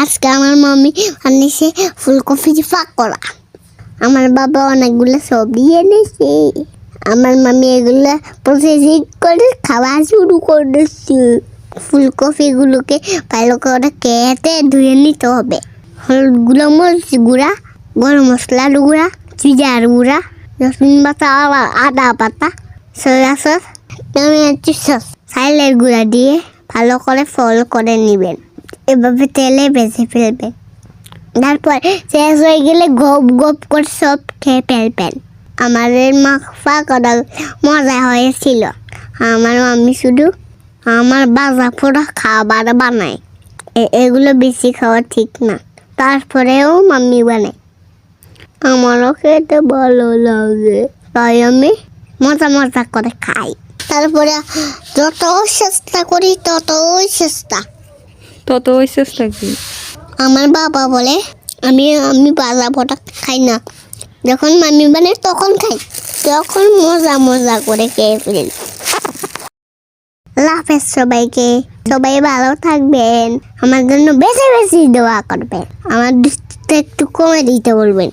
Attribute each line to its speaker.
Speaker 1: আজকে আমার মামি আনিছে ফুলকপি পাকোড়া। আমার বাবা অনেকগুলো সবজি এনেছে। আমার মামি এগুলো প্রসেসিং করে খাওয়া শুরু করেছে। ফুলকপিগুলোকে ভালো করে কেটে ধুয়ে নিতে হবে। হলুদ গুঁড়ো, মরিচ গুঁড়া, গরম মশলার গুঁড়া, জিরার গুঁড়া, রসুন বাটা, আদা বাটা, সয়া সস, টমেটো সস, চালের গুঁড়া দিয়ে ভালো করে ফল করে নেবেন। এভাবে তেলে ভেজে ফেলবেন। তারপর শেষ হয়ে গেলে গপ গপ করে সব খেয়ে ফেলবেন। আমাদের পাকোড়া মজা হয়েছিল। আমার মামি শুধু আমার বাজা পোড়া খাবার বানায়। এগুলো বেশি খাওয়া ঠিক না, তারপরেও মাম্মি বানায়। আমারও খেতে ভালো লাগে, তাই আমি মজা মজা করে খাই। তারপরে যত চেষ্টা করি ততই চেষ্টা
Speaker 2: কি?
Speaker 1: আমার বাবা বলে আমি বাজা পোড়া খাই না, যখন মাম্মি বানায় তখন খাই, তখন মজা মজা করে খেয়ে ফেলি। লাফের সবাইকে, সবাই ভালো থাকবেন, আমার জন্য বেশি বেশি দোয়া করবেন, আমার একটু কমে দিতে বলবেন।